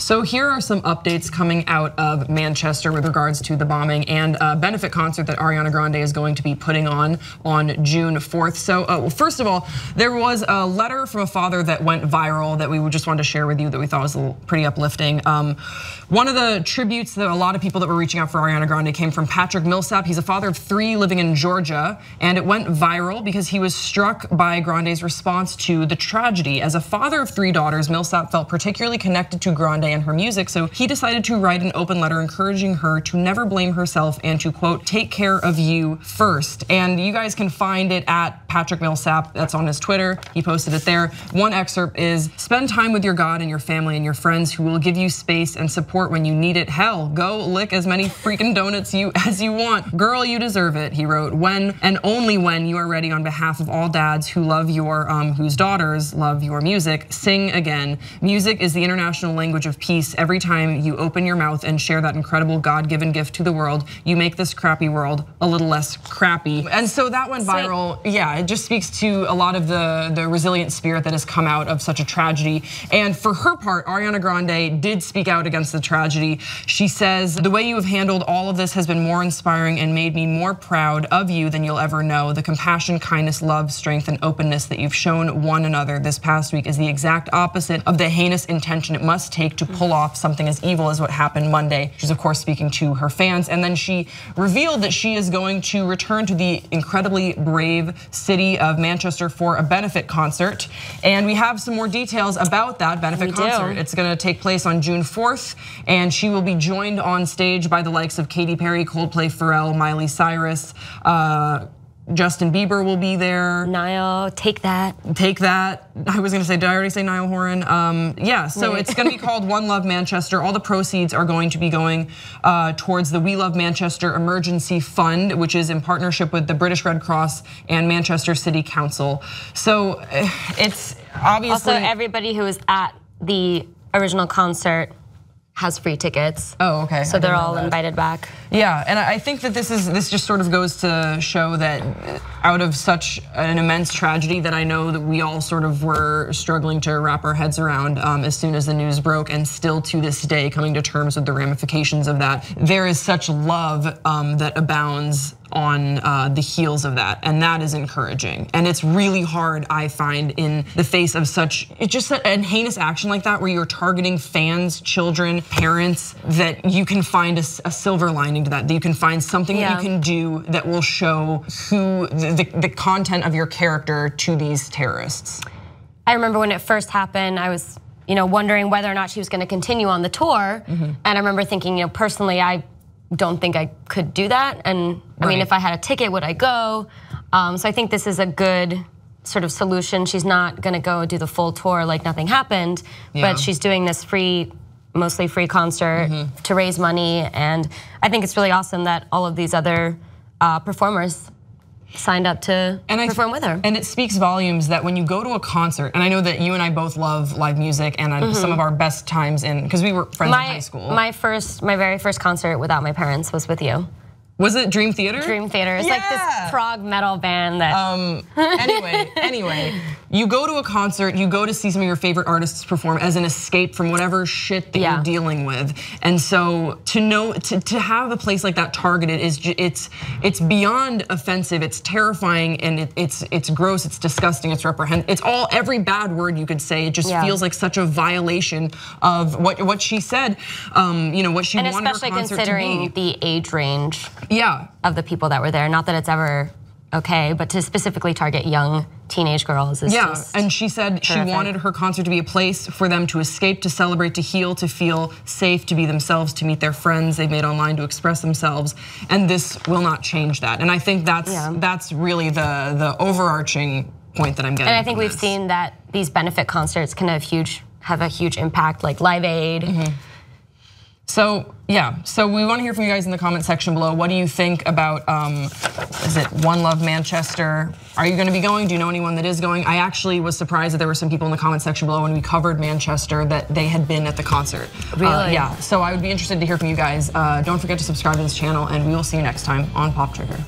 So here are some updates coming out of Manchester with regards to the bombing and a benefit concert that Ariana Grande is going to be putting on June 4th. So first of all, there was a letter from a father that went viral that we just wanted to share with you that we thought was pretty uplifting. One of the tributes that a lot of people that were reaching out for Ariana Grande came from Patrick Millsap. He's a father of 3 living in Georgia, and it went viral because he was struck by Grande's response to the tragedy. As a father of 3 daughters, Millsap felt particularly connected to Grande and her music, so he decided to write an open letter encouraging her to never blame herself and to, quote, take care of you first. And you guys can find it at Patrick Millsap, that's on his Twitter, he posted it there. One excerpt is, spend time with your God and your family and your friends who will give you space and support when you need it. Hell, go lick as many freaking donuts as you want. Girl, you deserve it, he wrote. When and only when you are ready, on behalf of all dads who love whose daughters love your music, sing again. Music is the international language of peace. Every time you open your mouth and share that incredible God-given gift to the world, you make this crappy world a little less crappy. And so that went viral. Yeah, it just speaks to a lot of the resilient spirit that has come out of such a tragedy. And for her part, Ariana Grande did speak out against the tragedy. She says, the way you have handled all of this has been more inspiring and made me more proud of you than you'll ever know. The compassion, kindness, love, strength, and openness that you've shown one another this past week is the exact opposite of the heinous intention it must take to pull off something as evil as what happened Monday. She's of course speaking to her fans, and then she revealed that she is going to return to the incredibly brave city of Manchester for a benefit concert. And we have some more details about that benefit concert. It's gonna take place on June 4th, and she will be joined on stage by the likes of Katy Perry, Coldplay, Pharrell, Miley Cyrus, Justin Bieber will be there. Niall, take that. Take that. I was gonna say, did I already say Niall Horan? Yeah, so it's gonna be called One Love Manchester. All the proceeds are going to be going towards the We Love Manchester Emergency Fund, which is in partnership with the British Red Cross and Manchester City Council. So it's obviously- Also, everybody who was at the original concert has free tickets. Oh, okay. So they're all invited back. Yeah, and I think that this just sort of goes to show that out of such an immense tragedy that I know that we all sort of were struggling to wrap our heads around as soon as the news broke, and still to this day coming to terms with the ramifications of that. There is such love that abounds on the heels of that, and that is encouraging. And it's really hard, I find, in the face of it's just a heinous action like that, where you're targeting fans, children, parents, that you can find a silver lining to that you can find something that you can do that will show who the content of your character to these terrorists. I remember when it first happened, I was wondering whether or not she was gonna continue on the tour. And I remember thinking, personally, I don't think I could do that. And I mean, if I had a ticket, would I go? So I think this is a good sort of solution. She's not gonna go do the full tour like nothing happened, but she's doing this mostly free concert to raise money. And I think it's really awesome that all of these other performers signed up to perform with her. And it speaks volumes that when you go to a concert, and I know that you and I both love live music, and some of our best times because we were friends in high school. My very first concert without my parents was with you. Was it Dream Theater? Dream Theater. It's like this prog metal band that. Anyway, you go to a concert, you go to see some of your favorite artists perform as an escape from whatever shit that you're dealing with. And so to have a place like that targeted it's beyond offensive. It's terrifying, and it's gross. It's disgusting. It's reprehensible. It's every bad word you could say. It just feels like such a violation of what she said. What she wanted her concert to be. And especially considering the age range. Of the people that were there. Not that it's ever okay, but to specifically target young teenage girls is just and she said terrific. She wanted her concert to be a place for them to escape, to celebrate, to heal, to feel safe, to be themselves, to meet their friends they've made online, to express themselves. And this will not change that. And I think that's really the overarching point that I'm getting. And I think we've seen that these benefit concerts can have a huge impact, like Live Aid. So so we want to hear from you guys in the comment section below. What do you think about, is it One Love Manchester? Are you gonna be going? Do you know anyone that is going? I actually was surprised that there were some people in the comment section below when we covered Manchester that they had been at the concert. Really? So I would be interested to hear from you guys. Don't forget to subscribe to this channel, and we will see you next time on Pop Trigger.